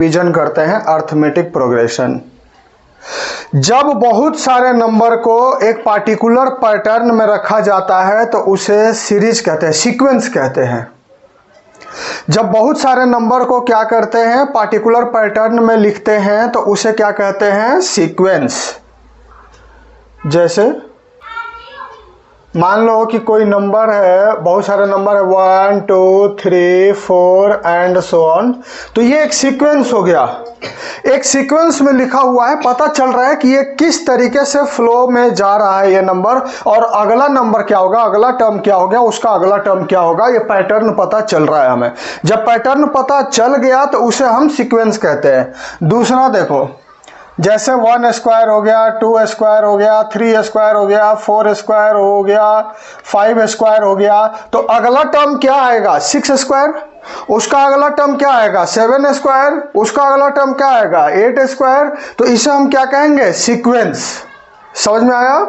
Division करते हैं arithmetic progression. जब बहुत सारे नंबर को एक पार्टिकुलर पैटर्न में रखा जाता है तो उसे सीरीज कहते हैं, सीक्वेंस कहते हैं। जब बहुत सारे नंबर को क्या करते हैं, पार्टिकुलर पैटर्न में लिखते हैं तो उसे क्या कहते हैं, सीक्वेंस। जैसे मान लो कि कोई नंबर है, बहुत सारे नंबर है 1 2 3 4 एंड सो ऑन, तो ये एक सीक्वेंस हो गया। एक सीक्वेंस में लिखा हुआ है, पता चल रहा है कि ये किस तरीके से फ्लो में जा रहा है ये नंबर, और अगला नंबर क्या होगा, अगला टर्म क्या हो गया, उसका अगला टर्म क्या होगा, ये पैटर्न पता चल रहा है हमें। जब पैटर्न पता चल गया तो उसे हम सीक्वेंस कहते हैं। दूसरा देखो, जैसे 1 स्क्वायर हो गया, 2 स्क्वायर हो गया, 3 स्क्वायर हो गया, 4 स्क्वायर हो गया, 5 स्क्वायर हो गया, तो अगला टर्म क्या आएगा, 6 स्क्वायर। उसका अगला टर्म क्या आएगा, 7 स्क्वायर। उसका अगला टर्म क्या आएगा, 8 स्क्वायर। तो इसे हम क्या कहेंगे, सीक्वेंस। समझ में आया।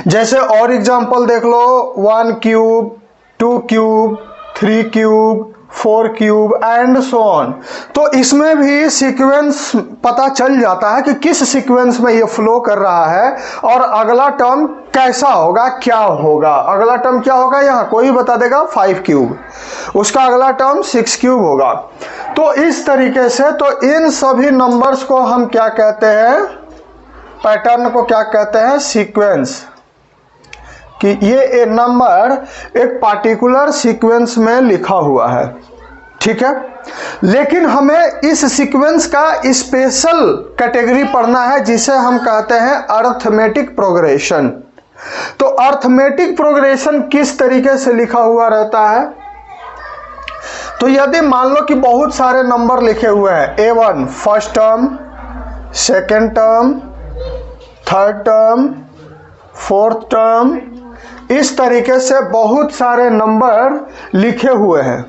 जैसे और एग्जांपल देख लो, 1 cube, 2 cube, 3 cube, 4 cube and so on. तो इसमें भी सीक्वेंस पता चल जाता है कि किस सीक्वेंस में ये फ्लो कर रहा है और अगला टर्म कैसा होगा, क्या होगा। अगला टर्म क्या होगा, यहाँ कोई बता देगा 5 क्यूब, उसका अगला टर्म 6 क्यूब होगा। तो इस तरीके से तो इन सभी नंबर्स को हम क्या कहते हैं, पैटर्न को क्या कहते हैं, सीक्वेंस। कि ये नंबर एक पार्टिकुलर सीक्वेंस में लिखा हुआ है, ठीक है। लेकिन हमें इस सीक्वेंस का स्पेशल कैटेगरी पढ़ना है जिसे हम कहते हैं अर्थमेटिक प्रोग्रेशन। तो अर्थमेटिक प्रोग्रेशन किस तरीके से लिखा हुआ रहता है, तो यदि मान लो कि बहुत सारे नंबर लिखे हुए हैं, A1 first term, second term, third term, fourth term, इस तरीके से बहुत सारे नंबर लिखे हुए हैं,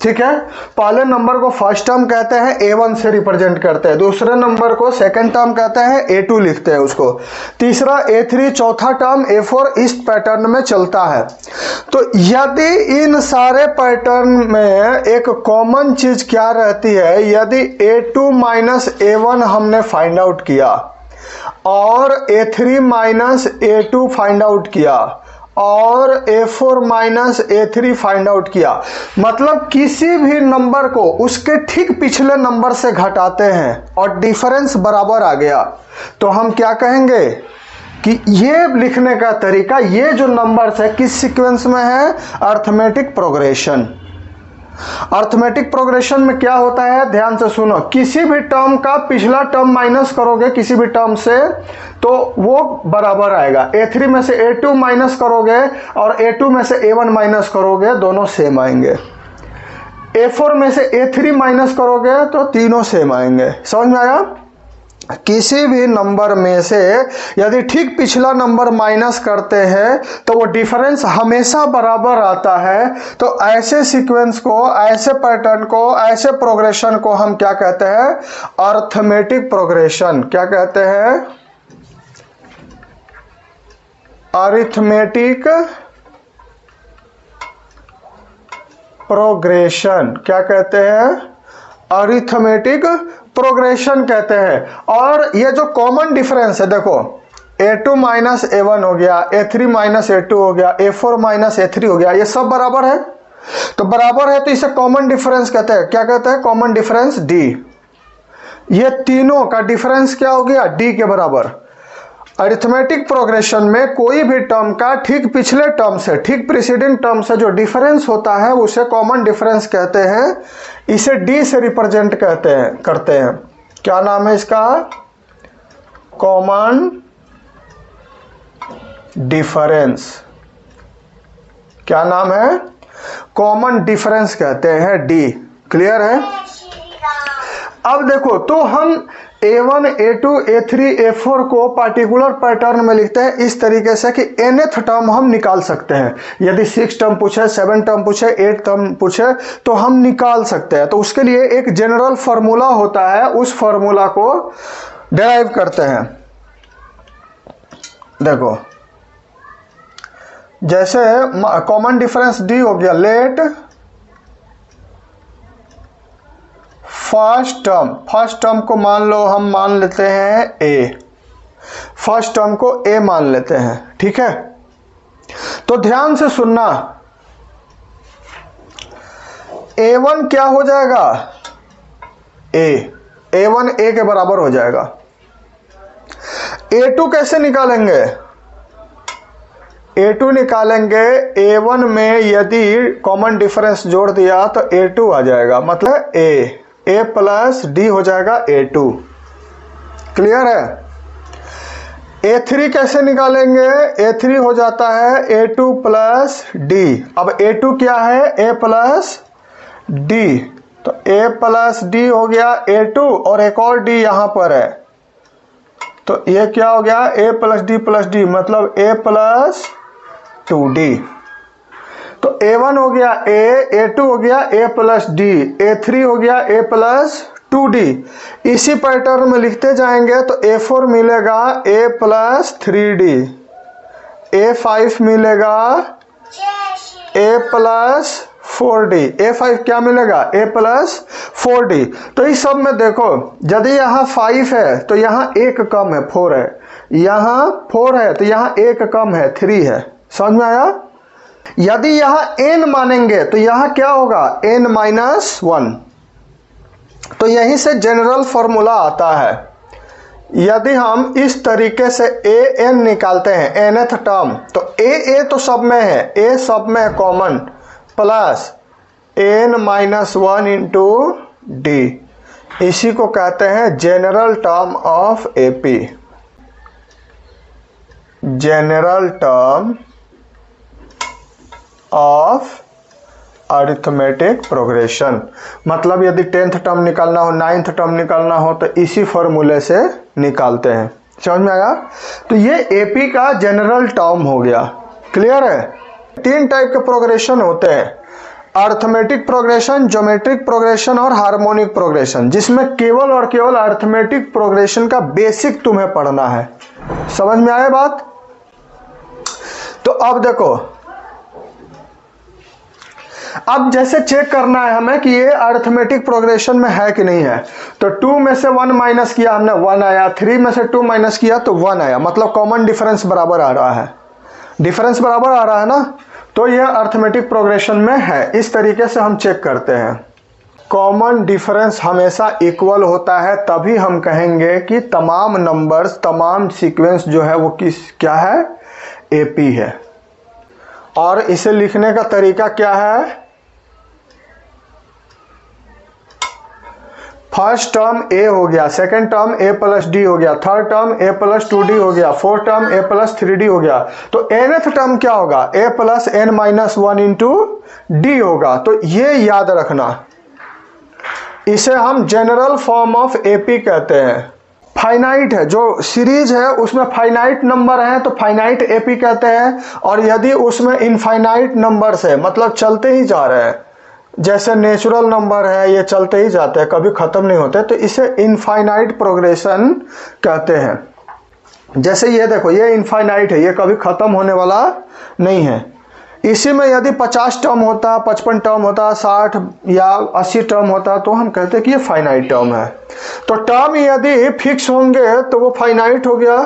ठीक है। पहले नंबर को फर्स्ट टर्म कहते हैं, A1 से रिप्रेजेंट करते हैं। दूसरे नंबर को सेकंड टर्म कहते हैं, A2 लिखते हैं उसको। तीसरा A3, चौथा टर्म A4, इस पैटर्न में चलता है। तो यदि इन सारे पैटर्न में एक कॉमन चीज क्या रहती है, यदि A2 माइनस A1 हमने फाइंड आउट किया और A3 minus A2 find out किया और A4 minus A3 find out किया, मतलब किसी भी नंबर को उसके ठीक पिछले नंबर से घटाते हैं और डिफरेंस बराबर आ गया, तो हम क्या कहेंगे कि ये लिखने का तरीका, ये जो नंबर्स है किस सीक्वेंस में है, अर्थमेटिक प्रोग्रेशन। अर्थमेटिक प्रोग्रेशन में क्या होता है, ध्यान से सुनो, किसी भी टर्म का पिछला टर्म माइनस करोगे किसी भी टर्म से तो वो बराबर आएगा। A3 में से A2 माइनस करोगे और A2 में से A1 माइनस करोगे, दोनों सेम आएंगे। A4 में से A3 माइनस करोगे तो तीनों सेम आएंगे। समझ में आया। किसी भी नंबर में से यदि ठीक पिछला नंबर माइनस करते हैं तो वो डिफरेंस हमेशा बराबर आता है। तो ऐसे सीक्वेंस को, ऐसे पैटर्न को, ऐसे प्रोग्रेशन को हम क्या कहते हैं, अर्थमेटिक प्रोग्रेशन। क्या कहते हैं, अरिथमेटिक प्रोग्रेशन। क्या कहते हैं, अरिथमेटिक प्रोग्रेशन कहते हैं। और ये जो कॉमन डिफरेंस है, देखो A2 माइनस A1 हो गया, A3 माइनस A2 हो गया, A4 माइनस A3 हो गया, ये सब बराबर है। तो बराबर है तो इसे कॉमन डिफरेंस कहते हैं। क्या कहते हैं, कॉमन डिफरेंस D। ये तीनों का डिफरेंस क्या हो गया, D के बराबर। अरिथमेटिक प्रोग्रेशन में कोई भी टर्म का ठीक पिछले टर्म से, ठीक प्रीसीडिंग टर्म से जो डिफरेंस होता है उसे कॉमन डिफरेंस कहते हैं। इसे D से रिप्रेजेंट करते हैं। क्या नाम है इसका, कॉमन डिफरेंस। क्या नाम है, कॉमन डिफरेंस कहते हैं, D। क्लियर है। अब देखो, तो हम A1, A2, A3, A4 को पार्टिकुलर पैटर्न में लिखते हैं इस तरीके से कि nth टर्म हम निकाल सकते हैं। यदि 6 टर्म पूछे, 7 टर्म पूछे, 8 टर्म पूछे तो हम निकाल सकते हैं। तो उसके लिए एक जनरल फार्मूला होता है, उस फार्मूला को डिराइव करते हैं। देखो, जैसे कॉमन डिफरेंस D हो गया, लेट फर्स्ट टर्म को मान लो, हम मान लेते हैं ए, फर्स्ट टर्म को ए मान लेते हैं, ठीक है। तो ध्यान से सुनना, a1 क्या हो जाएगा, a1 a के बराबर हो जाएगा। a2 कैसे निकालेंगे, a2 निकालेंगे, a1 में यदि कॉमन डिफरेंस जोड़ दिया तो a2 आ जाएगा, मतलब a प्लस डी हो जाएगा a2। क्लियर है। a3 कैसे निकालेंगे, a3 हो जाता है a2 प्लस डी। अब a2 क्या है, a प्लस डी, तो a प्लस डी हो गया a2 और एक और d यहां पर है, तो ये क्या हो गया, a प्लस डी मतलब a प्लस 2d। तो a1 हो गया a2 हो गया a प्लस डी, a3 हो गया a प्लस 2d। इसी पैटर्न में लिखते जाएंगे तो a4 मिलेगा a प्लस 3d, a5 मिलेगा a प्लस 4d, a5 क्या मिलेगा, a प्लस 4d। तो इस सब में देखो, यदि यहाँ 5 है तो यहाँ एक कम है 4 है, यहाँ 4 है तो यहाँ एक कम है 3 है, समझ में आया। यदि यहाँ n मानेंगे तो यहाँ क्या होगा, n माइनस 1। तो यहीं से जनरल फॉर्मूला आता है। यदि हम इस तरीके से an निकालते हैं nth टर्म, तो a तो सब में है, a सब में है common, plus n minus 1 into D, इसी को कहते हैं general term of AP, general term of arithmetic progression. मतलब यदि 10th टर्म निकालना हो, 9th टर्म निकालना हो तो इसी फॉर्मूले से निकालते हैं, समझ में आया। तो ये एपी का जनरल टर्म हो गया। क्लियर है। 3 टाइप के प्रोग्रेशन होते हैं, अरिथमेटिक प्रोग्रेशन, ज्योमेट्रिक प्रोग्रेशन और हार्मोनिक प्रोग्रेशन, जिसमें केवल और केवल अरिथमेटिक प्रोग्रेशन का बेसिक तुम्हें पढ़ना है। समझ में आया बात। तो अब देखो, अब जैसे चेक करना है हमें कि ये अरिथमेटिक प्रोग्रेशन में है कि नहीं है, तो 2 में से 1 माइनस किया हमने 1 आया, 3 में से 2 माइनस किया तो 1 आया, मतलब कॉमन डिफरेंस बराबर आ रहा है, डिफरेंस बराबर आ रहा है ना, तो ये अरिथमेटिक प्रोग्रेशन में है। इस तरीके से हम चेक करते हैं। कॉमन डिफरेंस हमेशा इक्वल होता है, तभी हम कहेंगे कि तमाम नंबर्स, तमाम सीक्वेंस जो है वो क्या है, एपी है। और इसे लिखने का तरीका क्या है, फर्स्ट टर्म a हो गया, second term a plus D हो गया, third term a plus 2d हो गया, fourth term a plus 3d हो गया, तो nth टर्म क्या होगा, a plus n minus 1 into D होगा। तो ये याद रखना, इसे हम जनरल फॉर्म ऑफ एपी कहते हैं। फाइनाइट है, जो सीरीज है उसमें फाइनाइट नंबर है तो फाइनाइट एपी कहते हैं, और यदि उसमें इनफाइनाइट नंबर्स है, मतलब चलते ही जा रहे हैं, जैसे नेचुरल नंबर है ये चलते ही जाते हैं, कभी खत्म नहीं होते, तो इसे इनफाइनाइट प्रोग्रेशन कहते हैं। जैसे ये देखो, ये इनफाइनाइट है, ये कभी खत्म होने वाला नहीं है। इसी में यदि 50 टर्म होता, 55 टर्म होता, 60 या 80 टर्म होता, तो हम कहते हैं कि ये फाइनाइट टर्म है। तो टर्म यदि फिक्स होंगे तो वो फाइनाइट हो गया,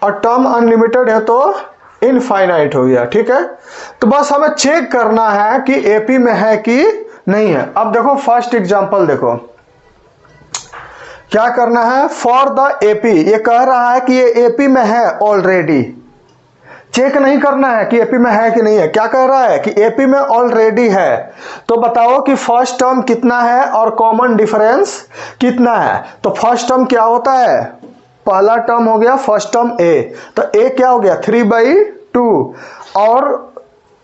और टर्म अनलिमिटेड है तो इनफाइनाइट हो गया। ठीक है, तो बस हमें चेक करना है कि एपी में है कि नहीं है। अब देखो फर्स्ट एग्जांपल देखो, क्या करना है, फॉर द एपी, ये कह रहा है कि ये एपी में है ऑलरेडी, चेक नहीं करना है कि एपी में है कि नहीं है, क्या कह रहा है कि एपी में ऑलरेडी है। तो बताओ कि फर्स्ट टर्म कितना है और कॉमन डिफरेंस कितना है। तो फर्स्ट टर्म क्या होता है, पहला टर्म हो गया फर्स्ट टर्म a, तो a क्या हो गया 3/2, और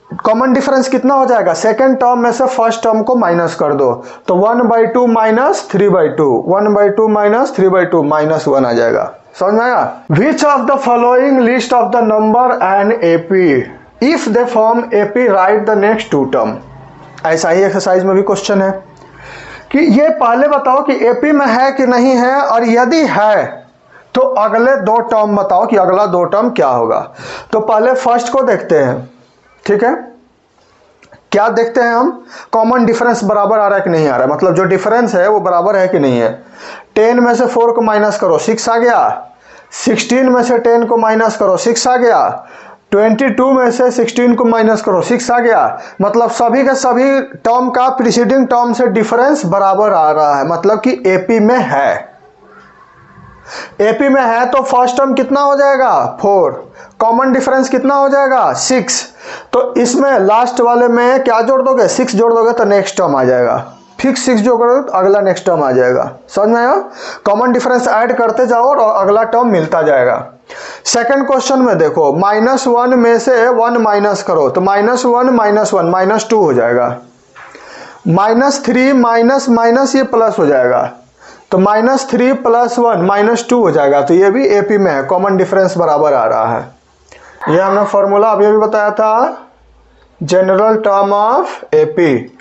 कॉमन डिफरेंस कितना हो जाएगा, सेकेंड टर्म में से फर्स्ट टर्म को माइनस कर दो, तो 1/2 माइनस 3/2, 1/2 माइनस 3/2 माइनस 1 आ जाएगा। समझ में आया। Which of the following list of the number and AP, if they form AP right the next 2 term. ऐसा ही एक्सरसाइज में भी क्वेश्चन है कि ये पहले बताओ कि एपी में है कि नहीं है, और यदि है तो अगले 2 टर्म बताओ कि अगला 2 टर्म क्या होगा। तो पहले फर्स्ट को देखते हैं। ठीक है, क्या देखते हैं हम, कॉमन डिफरेंस बराबर आ रहा है कि नहीं आ रहा है, मतलब जो डिफरेंस है वो बराबर है कि नहीं है। 10 में से 4 को माइनस करो 6 आ गया, 16 में से 10 को माइनस करो 6 आ गया, 22 में से 16 को माइनस करो 6 आ गया। मतलब सभी के सभी टर्म का प्रीसीडिंग टर्म से डिफरेंस बराबर आ रहा है, मतलब कि एपी में है। एपी में है तो फर्स्ट टर्म कितना हो जाएगा 4, कॉमन डिफरेंस कितना हो जाएगा 6, तो इसमें लास्ट वाले में क्या जोड़ दोगे 6 जोड़ दोगे तो नेक्स्ट टर्म आ जाएगा, फिक्स 6 जो करोगे तो अगला नेक्स्ट टर्म आ जाएगा। समझ में आया, कॉमन डिफरेंस ऐड करते जाओ और अगला टर्म मिलता जाएगा। सेकंड क्वेश्चन में देखो, -1 में से 1 माइनस करो तो -1 -1 -2 हो जाएगा, -3 माइनस माइनस ये प्लस हो जाएगा तो -3 + 1 -2 हो जाएगा। तो ये भी एपी में है, कॉमन डिफरेंस बराबर आ रहा है। ये हमने फॉर्मूला अभी भी बताया था, जनरल टर्म ऑफ एपी,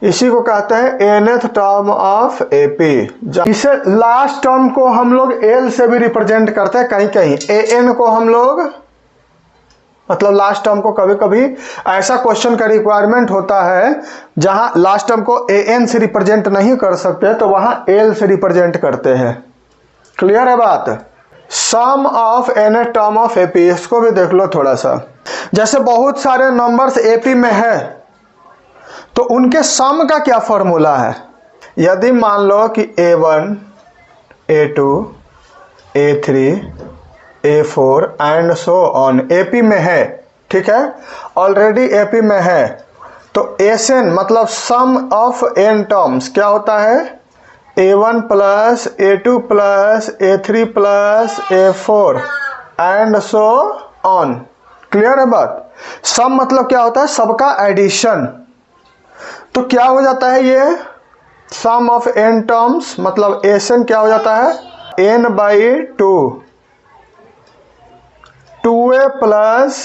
इसी को कहते हैं nth टर्म ऑफ एपी। इसे लास्ट टर्म को हम लोग एल से भी रिप्रेजेंट करते हैं, कहीं कहीं an को हम लोग, मतलब लास्ट टर्म को कभी कभी ऐसा क्वेश्चन का रिक्वायरमेंट होता है जहां लास्ट टर्म को an से रिप्रेजेंट नहीं कर सकते तो वहां l से रिप्रेजेंट करते हैं। क्लियर है बात। Sum of nth term of AP, इसको भी देख लो थोड़ा सा। जैसे बहुत सारे नंबर्स एपी में है तो उनके सम का क्या फॉर्मूला है। यदि मान लो कि a1 a2 a3 a4 and so on AP में है, ठीक है, ऑलरेडी एपी में है, तो एसएन मतलब सम ऑफ एन टर्म्स क्या होता है, a1 plus a2 plus a3 plus a4 and so on. Clear है बात। सम मतलब क्या होता है, सबका एडिशन। तो क्या हो जाता है ये सम ऑफ एन टर्म्स, मतलब एसएन क्या हो जाता है n/2 2a plus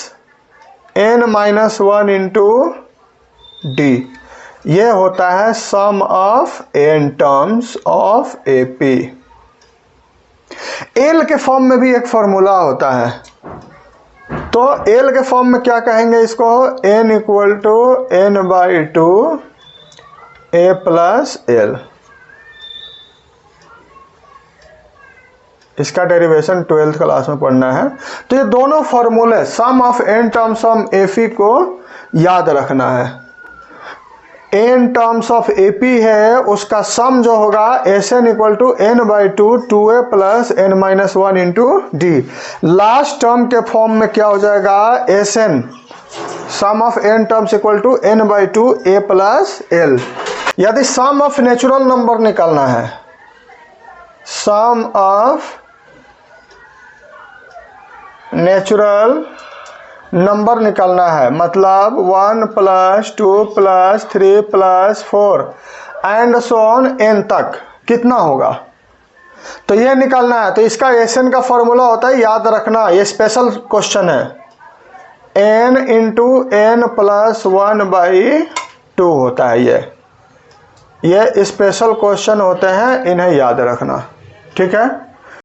n-1 into D, ये होता है sum of N terms of AP. L के फॉर्म में भी एक फॉर्मूला होता है, तो एल के फॉर्म में क्या कहेंगे इसको, n = n/2 a plus L. इसका डेरिवेशन 12th क्लास में पढ़ना है। तो ये दोनों फॉर्मूले sum of N terms of AP को याद रखना है। एन टर्म्स ऑफ एपी है, उसका सम जो होगा SN = n/2 2a plus n-1 into D. Last term के फॉर्म में क्या हो जाएगा, SN sum of N terms = n/2 a plus L. यदि सम ऑफ नेचुरल नंबर निकालना है, सम ऑफ नेचुरल नंबर निकालना है, मतलब 1 + 2 + 3 + 4 एंड सो ऑन n तक कितना होगा, तो ये निकालना है। तो इसका एसएन का फॉर्मूला होता है, याद रखना, ये स्पेशल क्वेश्चन है, n × n + 1/2 होता है। ये स्पेशल क्वेश्चन होते हैं, इन्हें याद रखना, ठीक है।